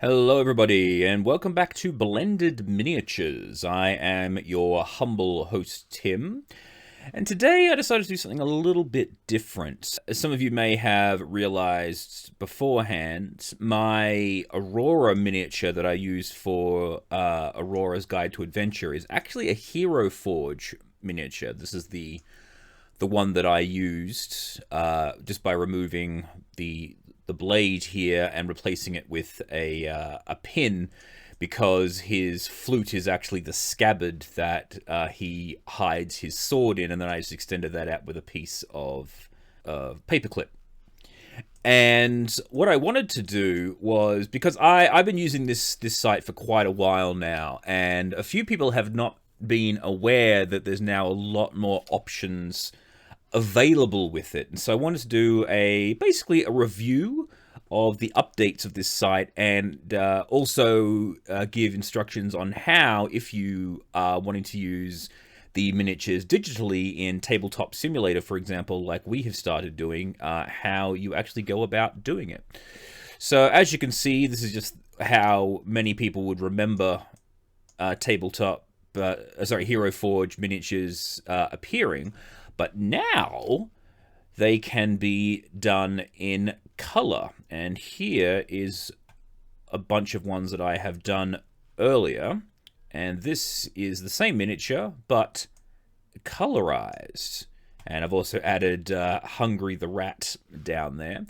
Hello everybody, and welcome back to Blended Miniatures. I am your humble host, Tim, and today I decided to do something a little bit different. As some of you may have realized beforehand, my Aurora miniature that I use for Aurora's Guide to Adventure is actually a Heroforge miniature. This is the one that I used just by removing the blade here and replacing it with a pin, because his flute is actually the scabbard that he hides his sword in, and then I just extended that out with a piece of paperclip. And what I wanted to do was, because I've been using this site for quite a while now, and a few people have not been aware that there's now a lot more options available with it. And so I wanted to do basically a review of the updates of this site, and also give instructions on how, if you are wanting to use the miniatures digitally in Tabletop Simulator, for example, like we have started doing, how you actually go about doing it. So as you can see, this is just how many people would remember Heroforge Miniatures appearing. But now they can be done in color. And here is a bunch of ones that I have done earlier. And this is the same miniature, but colorized. And I've also added Hungry the Rat down there.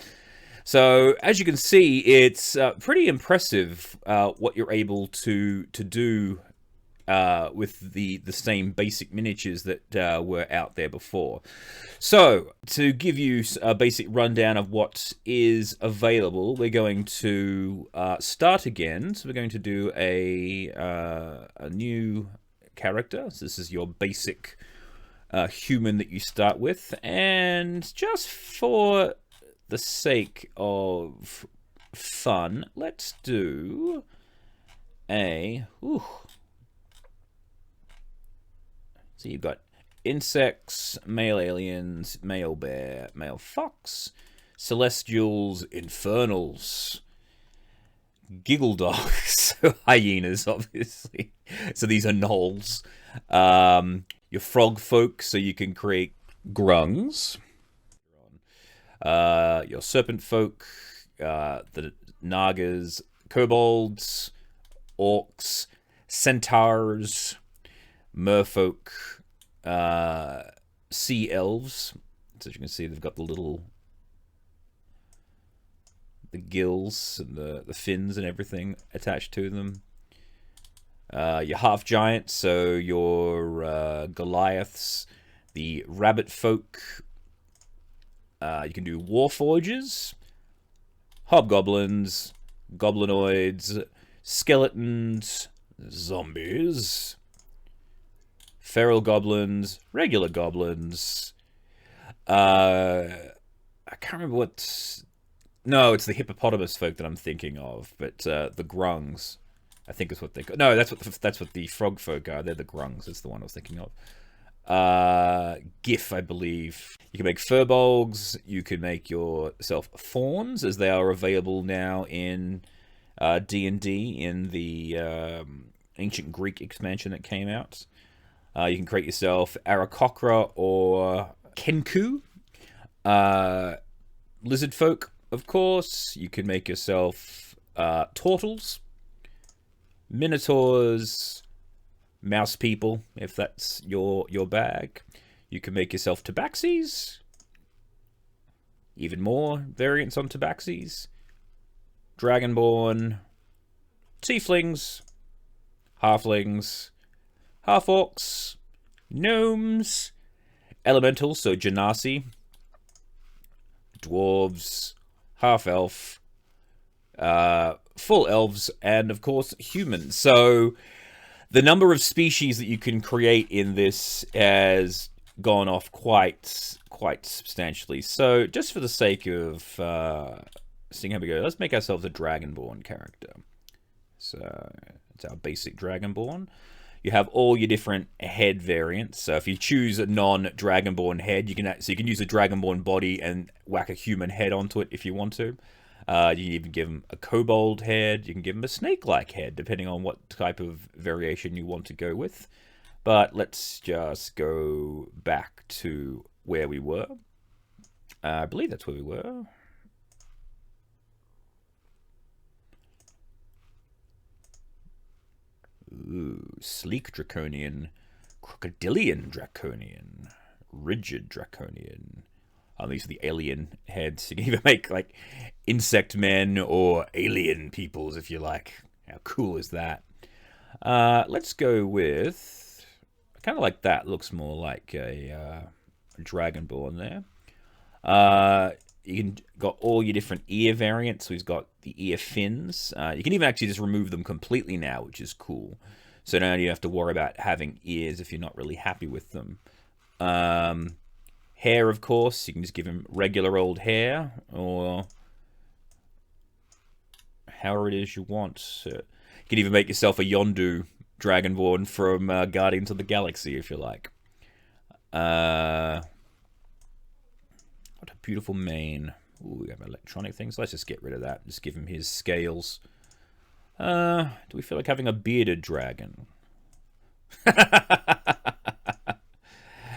So as you can see, it's pretty impressive what you're able to do with the same basic miniatures that were out there before. So, to give you a basic rundown of what is available, we're going to start again. So we're going to do a new character. So this is your basic human that you start with. And just for the sake of fun, let's do a... So you've got insects, male aliens, male bear, male fox, celestials, infernals, giggle dogs, hyenas, obviously. So these are gnolls. Your frog folk, so you can create grungs. Your serpent folk, the nagas, kobolds, orcs, centaurs, merfolk, sea elves. So as you can see, they've got the gills and the fins and everything attached to them. Your half giants, so your Goliaths, the rabbit folk. You can do warforges, hobgoblins, goblinoids, skeletons, zombies, feral goblins, regular goblins. I can't remember what... No, it's the hippopotamus folk that I'm thinking of, but the grungs, I think is what they call... No, that's what the frog folk are. They're the grungs. That's the one I was thinking of. GIF, I believe. You can make furbolgs. You can make yourself fawns, as they are available now in D&D in the Ancient Greek expansion that came out. You can create yourself Aarakocra or Kenku. Lizard folk, of course. You can make yourself Tortles, Minotaurs, Mouse people, if that's your bag. You can make yourself Tabaxis. Even more variants on Tabaxis. Dragonborn, Tieflings, Halflings, half-orcs, gnomes, elementals, so genasi, dwarves, half-elf, full elves, and of course humans. So the number of species that you can create in this has gone off quite substantially. So just for the sake of seeing how we go, let's make ourselves a Dragonborn character. So it's our basic Dragonborn. You have all your different head variants. So if you choose a non-Dragonborn head, you can use a Dragonborn body and whack a human head onto it if you want to. You can even give him a kobold head. You can give him a snake-like head, depending on what type of variation you want to go with. But let's just go back to where we were. I believe that's where we were. Ooh, sleek draconian, crocodilian draconian, rigid draconian. Oh, these are the alien heads. You can either make like insect men or alien peoples if you like. How cool is that? Let's go with kind of like that. Looks more like a dragonborn there. You can got all your different ear variants. So he's got the ear fins. You can even actually just remove them completely now, which is cool. So now you don't have to worry about having ears if you're not really happy with them. Hair, of course, you can just give him regular old hair, or however it is you want. You can even make yourself a Yondu Dragonborn from Guardians of the Galaxy, if you like. What a beautiful mane. Ooh, we have electronic things. Let's just get rid of that. Just give him his scales. Do we feel like having a bearded dragon?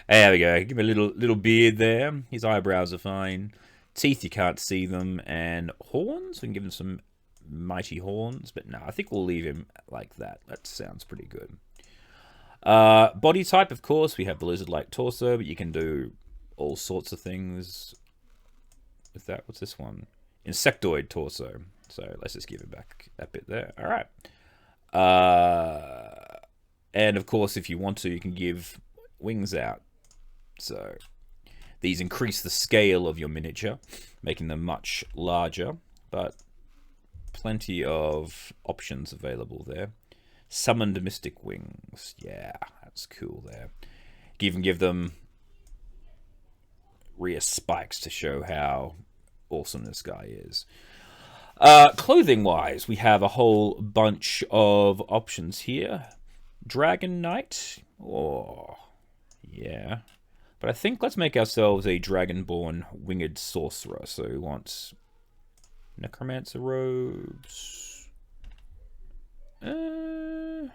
There we go. Give him a little beard there. His eyebrows are fine. Teeth, you can't see them. And horns? We can give him some mighty horns. But no, I think we'll leave him like that. That sounds pretty good. Body type, of course. We have the lizard-like torso, but you can do all sorts of things with that. What's this one? Insectoid torso. So let's just give it back that bit there. All right. And of course, if you want to, you can give wings out. So these increase the scale of your miniature, making them much larger, but plenty of options available there. Summoned mystic wings. Yeah, that's cool there. You can even give them rear spikes to show how awesome this guy is. Clothing-wise, we have a whole bunch of options here. Dragon Knight. Oh, yeah. But I think let's make ourselves a Dragonborn Winged Sorcerer. So we want Necromancer robes. Yeah,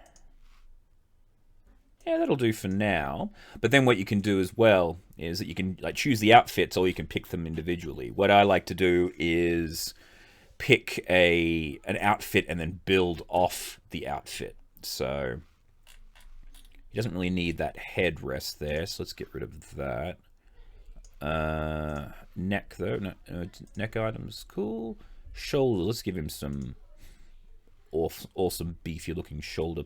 that'll do for now. But then what you can do as well is that you can like choose the outfits, or you can pick them individually. What I like to do is pick an outfit and then build off the outfit. So he doesn't really need that headrest there, so let's get rid of that. Neck, though. No, neck items, cool. Shoulder, let's give him some awesome beefy-looking shoulder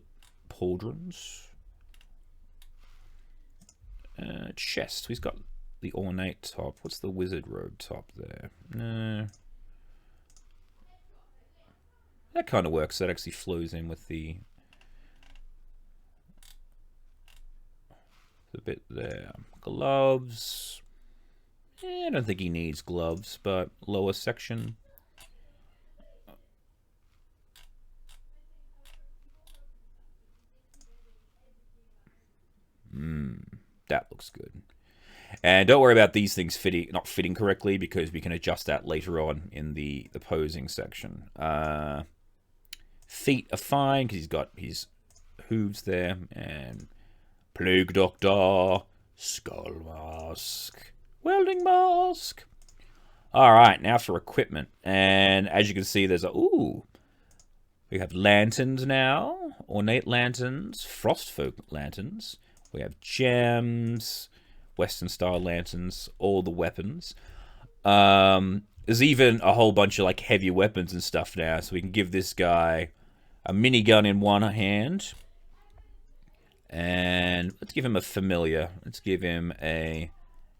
pauldrons. Chest, he's got the ornate top. What's the wizard robe top there? No. That kind of works. That actually flows in with the bit there. Gloves. I don't think he needs gloves, but lower section. That looks good. And don't worry about these things not fitting correctly, because we can adjust that later on in the posing section. Feet are fine because he's got his hooves there, and Plague Doctor, Skull Mask, Welding Mask. Alright, now for equipment. And as you can see, there's we have lanterns now, ornate lanterns, frostfolk lanterns. We have gems, Western style lanterns, all the weapons. There's even a whole bunch of like heavy weapons and stuff now, so we can give this guy a minigun in one hand. And let's give him a familiar. Let's give him a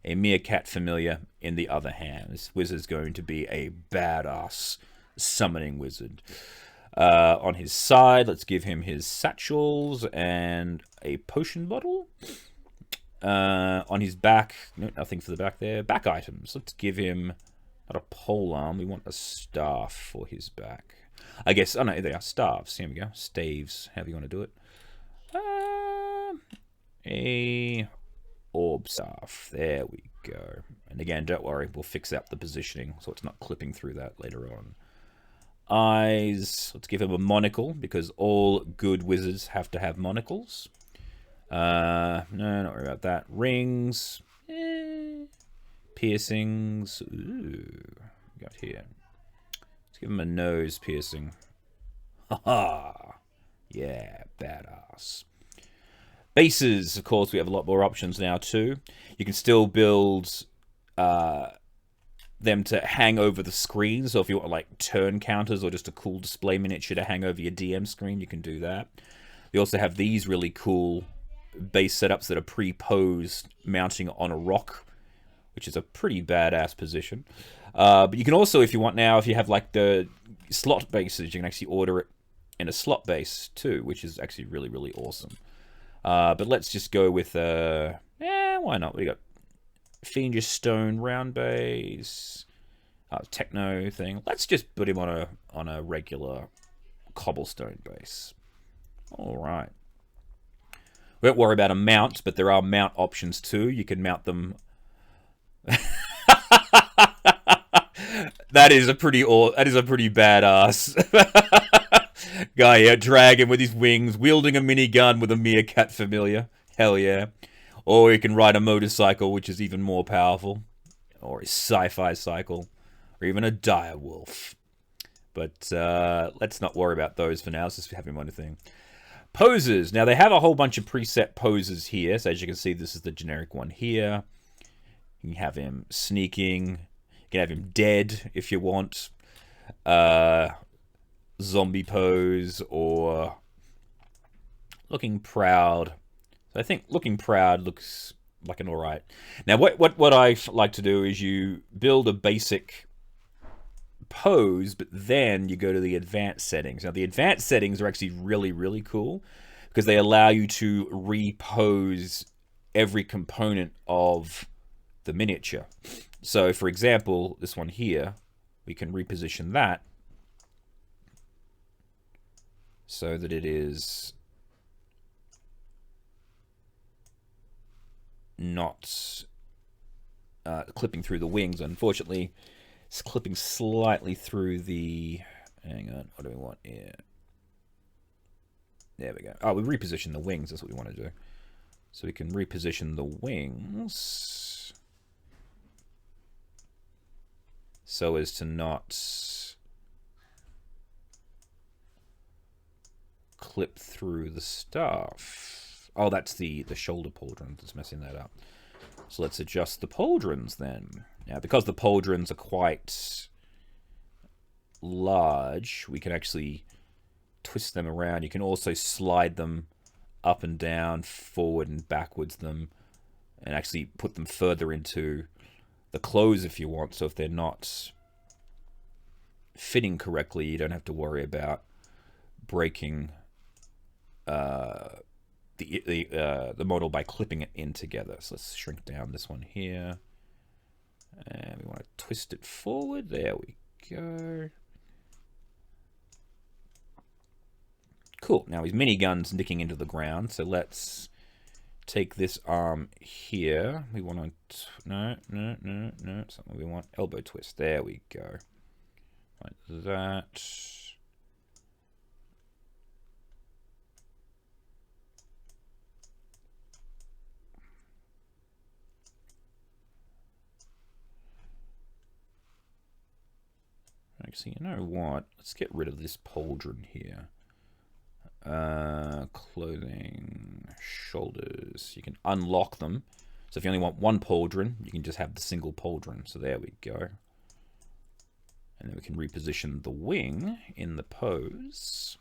meerkat familiar in the other hand. This wizard's going to be a badass summoning wizard. On his side, let's give him his satchels and a potion bottle. On his back, no, nothing for the back there. Back items. Let's give him not a polearm. We want a staff for his back. I guess, oh no, they are staves. Here we go. Staves, however you want to do it. A orb staff. There we go. And again, don't worry, we'll fix up the positioning so it's not clipping through that later on. eyes. Let's give him a monocle, because all good wizards have to have monocles. No, not worry about that. Rings. Piercings. Ooh, what we got here? Let's give him a nose piercing. Haha. Yeah, badass. Bases, of course, we have a lot more options now too. You can still build them to hang over the screen. So if you want like turn counters or just a cool display miniature to hang over your DM screen, you can do that. You also have these really cool base setups that are pre-posed, mounting on a rock, which is a pretty badass position. But you can also, if you want now, if you have like the slot bases, you can actually order it in a slot base too, which is actually really, really awesome. But let's just go with, why not? We got Fiendish Stone round base, techno thing. Let's just put him on a regular cobblestone base. All right. We won't worry about a mount, but there are mount options too. You can mount them. That is a pretty badass guy here, dragon with his wings, wielding a minigun with a meerkat familiar. Hell yeah. Or you can ride a motorcycle, which is even more powerful. Or a sci-fi cycle. Or even a dire wolf. But let's not worry about those for now. Let's just have him on a thing. Poses. Now, they have a whole bunch of preset poses here. So as you can see, this is the generic one here. You can have him sneaking. You can have him dead if you want. Zombie pose or looking proud. So I think looking proud looks like an alright. Now, what I like to do is you build a basic pose, but then you go to the advanced settings. Now, the advanced settings are actually really, really cool because they allow you to repose every component of the miniature. So, for example, this one here, we can reposition that so that it is not clipping through the wings. Unfortunately, it's clipping slightly through the... Hang on, what do we want here? There we go. Oh, we reposition the wings. That's what we want to do. So we can reposition the wings so as to not clip through the stuff. Oh, that's the shoulder pauldron that's messing that up. So let's adjust the pauldrons then. Now, because the pauldrons are quite large, we can actually twist them around. You can also slide them up and down, forward and backwards them, and actually put them further into the clothes if you want. So if they're not fitting correctly, you don't have to worry about breaking the model by clipping it in together. So let's shrink down this one here. And we want to twist it forward. There we go. Cool. Now his minigun's nicking into the ground. So let's take this arm here. We want to... No. Something we want. Elbow twist. There we go. Like that. Actually, you know what? Let's get rid of this pauldron here. Clothing, shoulders. You can unlock them. So if you only want one pauldron, you can just have the single pauldron. So there we go. And then we can reposition the wing in the pose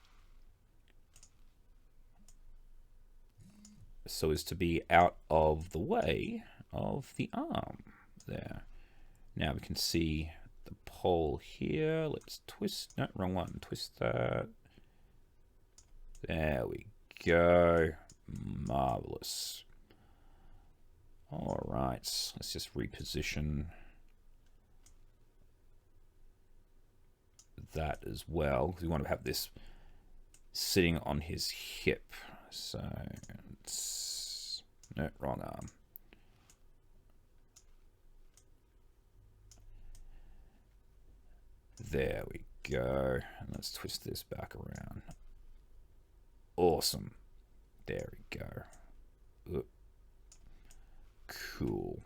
so as to be out of the way of the arm there. Now we can see the pole here. Let's twist. No, wrong one. Twist that. There we go. Marvelous. All right. Let's just reposition that as well, because we want to have this sitting on his hip. So, no, wrong arm. There we go. Let's twist this back around. Awesome. There we go. Ooh. Cool.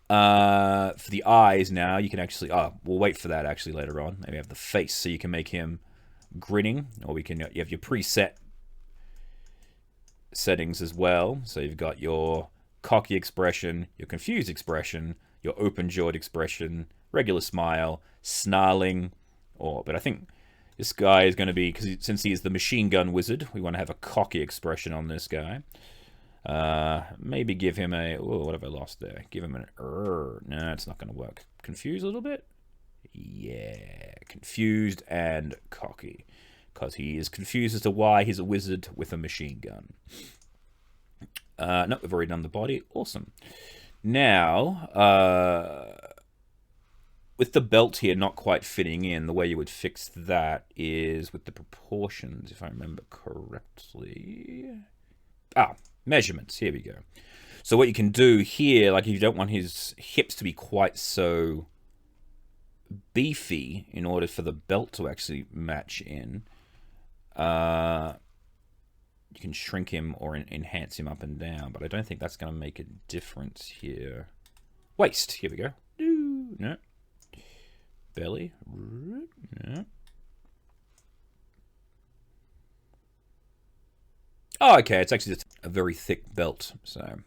For the eyes now, you can actually... Oh, we'll wait for that actually later on. Maybe have the face, so you can make him grinning. Or we can... You have your preset settings as well. So you've got your cocky expression, your confused expression, your open-jawed expression, regular smile, snarling. But I think this guy is going to be... Because since he is the machine gun wizard, we want to have a cocky expression on this guy. Maybe give him a... Oh, what have I lost there? Give him an... No, it's not going to work. Confused a little bit? Yeah. Confused and cocky. Because he is confused as to why he's a wizard with a machine gun. No, we've already done the body. Awesome. Now, with the belt here not quite fitting in, the way you would fix that is with the proportions, if I remember correctly. Measurements. Here we go. So what you can do here, like if you don't want his hips to be quite so beefy in order for the belt to actually match in, you can shrink him or enhance him up and down, but I don't think that's going to make a difference here. Waist. Here we go. No. Belly. No. Oh, okay, it's actually just a very thick belt, so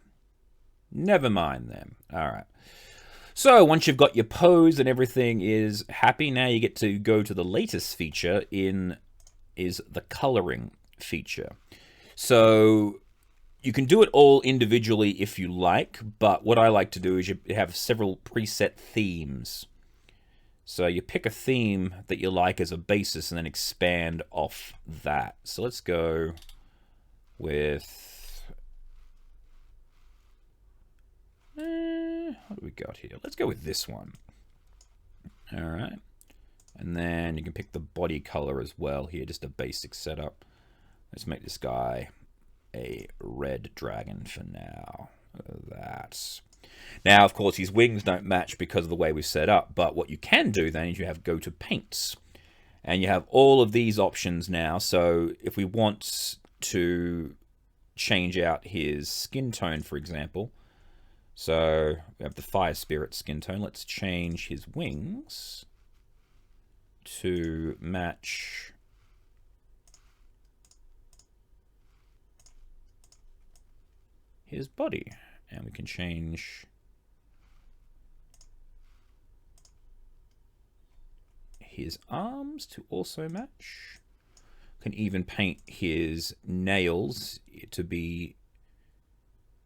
never mind them. All right. So once you've got your pose and everything is happy, now you get to go to the latest feature is the coloring feature. So you can do it all individually if you like, but what I like to do is you have several preset themes. So you pick a theme that you like as a basis and then expand off that. So let's go with... what do we got here? Let's go with this one. All right. And then you can pick the body color as well here, just a basic setup. Let's make this guy a red dragon for now. That's... Now, of course, his wings don't match because of the way we've set up, but what you can do then is you have go to paints. And you have all of these options now, so if we want to change out his skin tone, for example, so we have the fire spirit skin tone. Let's change his wings to match his body, and we can change his arms to also match. Can even paint his nails to be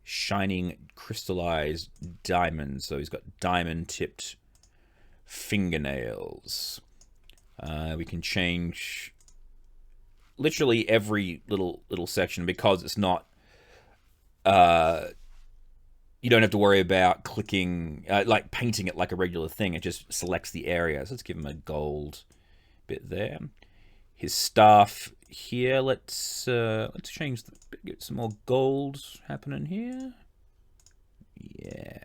shining crystallized diamonds, so he's got diamond tipped fingernails. We can change literally every little section because it's not you don't have to worry about clicking like painting it like a regular thing. It just selects the areas. Let's give him a gold bit there. His staff here, let's change get some more gold happening here. Yeah.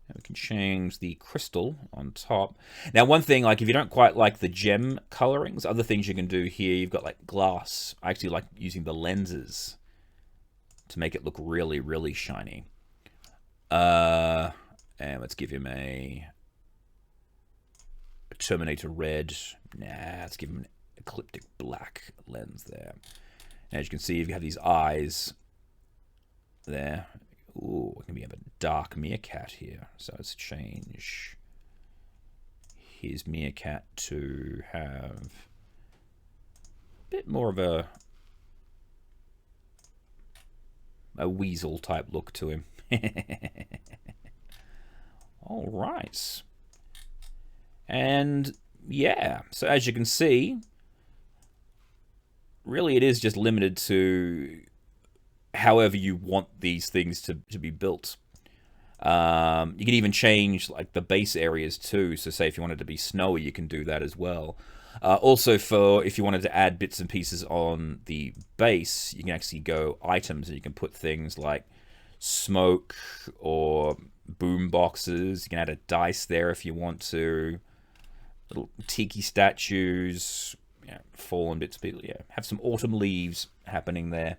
And we can change the crystal on top. Now, one thing, like if you don't quite like the gem colorings, other things you can do here, you've got like glass. I actually like using the lenses to make it look really, really shiny. And let's give him a Terminator red. Nah, let's give him an ecliptic black lens there. As you can see, you have these eyes there. Ooh, we have a dark meerkat here. So let's change his meerkat to have a bit more of a weasel type look to him. All right. And yeah, so as you can see, really it is just limited to however you want these things to be built. You can even change like the base areas too. So say if you wanted to be snowy, you can do that as well. Also, for if you wanted to add bits and pieces on the base, you can actually go items and you can put things like smoke or boom boxes. You can add a dice there if you want to. little tiki statues, fallen bits of people. Yeah, have some autumn leaves happening there.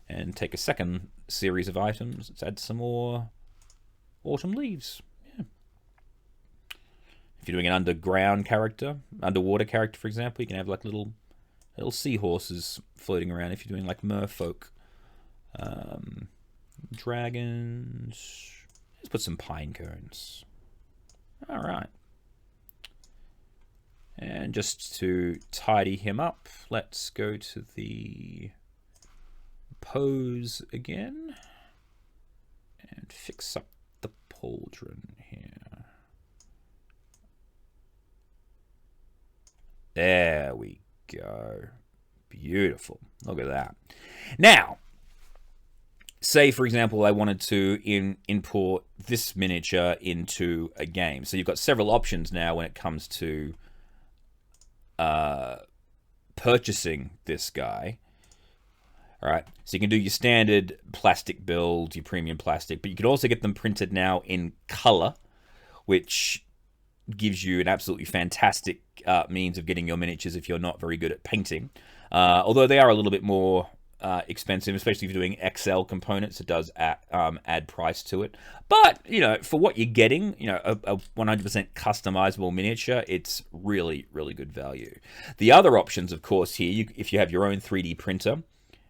And take a second series of items. Let's add some more autumn leaves. Yeah. If you're doing an underground character, underwater character, for example, you can have like little seahorses floating around. If you're doing like merfolk, dragons. Let's put some pine cones. All right. And just to tidy him up, let's go to the pose again and fix up the pauldron here. There we go. Beautiful. Look at that. Now, say, for example, I wanted to import this miniature into a game. So you've got several options now when it comes to purchasing this guy. All right, so you can do your standard plastic build, your premium plastic, but you can also get them printed now in color, which gives you an absolutely fantastic means of getting your miniatures if you're not very good at painting. Although they are a little bit more expensive, especially if you're doing XL components, it does add price to it. But, for what you're getting, a 100% customizable miniature, it's really, really good value. The other options, of course, here, if you have your own 3D printer,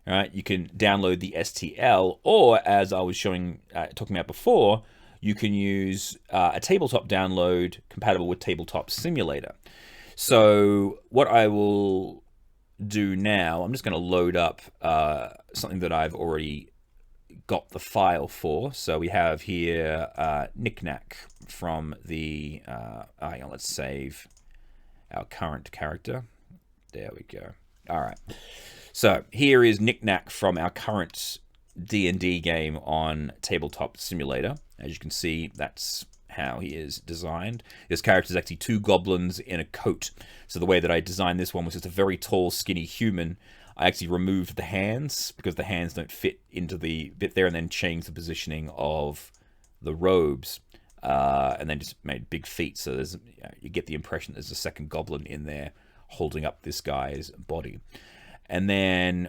all right, you can download the STL, or as I was talking about before, you can use a tabletop download compatible with Tabletop Simulator. So what I will do now, I'm just going to load up something that I've already got the file for. So we have here Knick-Knack from the, hang on, let's save our current character. There we go. All right. So here is Knick-Knack from our current D&D game on Tabletop Simulator. As you can see, that's how he is designed. This character is actually 2 goblins in a coat. So the way that I designed this one was just a very tall, skinny human. I actually removed the hands because the hands don't fit into the bit there, and then changed the positioning of the robes, and then just made big feet. So there's, you get the impression there's a second goblin in there holding up this guy's body. And then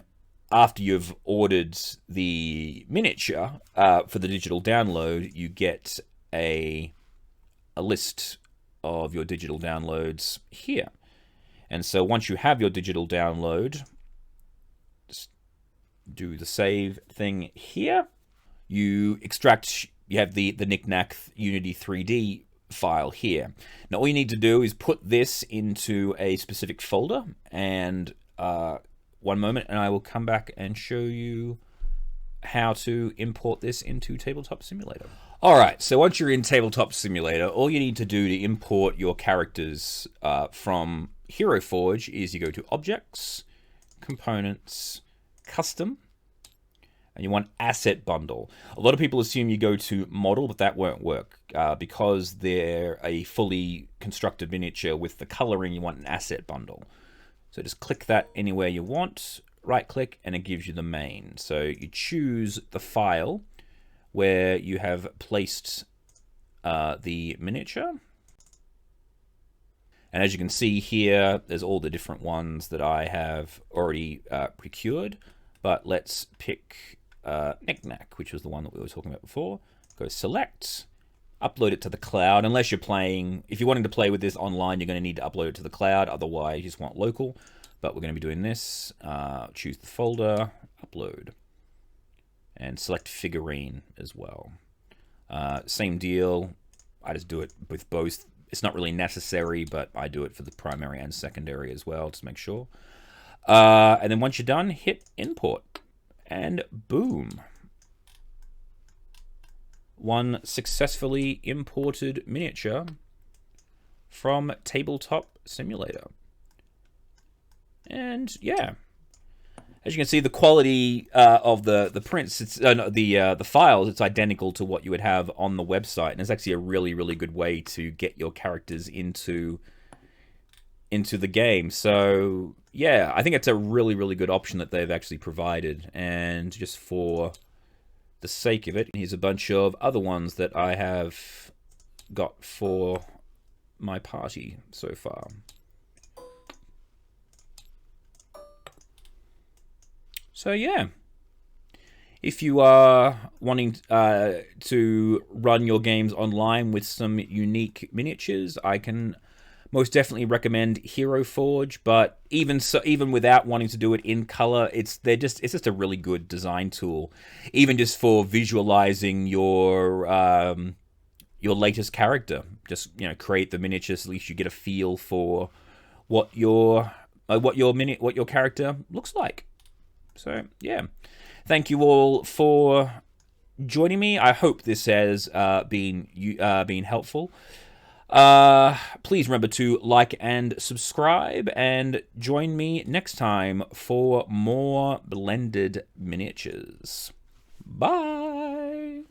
after you've ordered the miniature for the digital download, you get a list of your digital downloads here. And so once you have your digital download, just do the save thing here. You extract, you have the Knick-Knack Unity 3D file here. Now all you need to do is put this into a specific folder, and one moment, and I will come back and show you how to import this into Tabletop Simulator. All right, so once you're in Tabletop Simulator, all you need to do to import your characters from Heroforge is you go to Objects, Components, Custom, and you want Asset Bundle. A lot of people assume you go to Model, but that won't work because they're a fully constructed miniature with the coloring. You want an Asset Bundle. So just click that anywhere you want, right click, and it gives you the main. So you choose the file where you have placed the miniature. And as you can see here, there's all the different ones that I have already procured. But let's pick Knick-Knack, which was the one that we were talking about before. Go select, upload it to the cloud. Unless you're playing, if you're wanting to play with this online, you're going to need to upload it to the cloud. Otherwise, you just want local. But we're going to be doing this. Choose the folder, upload, and select figurine as well. Same deal. I just do it with both. It's not really necessary, but I do it for the primary and secondary as well, to make sure. And then once you're done, hit import, and boom. One successfully imported miniature from Tabletop Simulator. And yeah, as you can see, the quality of the prints, it's the files, it's identical to what you would have on the website, and it's actually a really, really good way to get your characters into the game. So yeah, I think it's a really, really good option that they've actually provided. And just for the sake of it, here's a bunch of other ones that I have got for my party so far. So yeah, if you are wanting to run your games online with some unique miniatures, I can most definitely recommend Heroforge. But even so, even without wanting to do it in color, it's just a really good design tool, even just for visualizing your latest character. Just create the miniatures. At least you get a feel for what your character looks like. So yeah, thank you all for joining me. I hope this has been helpful. Please remember to like and subscribe, and join me next time for more blended miniatures. Bye.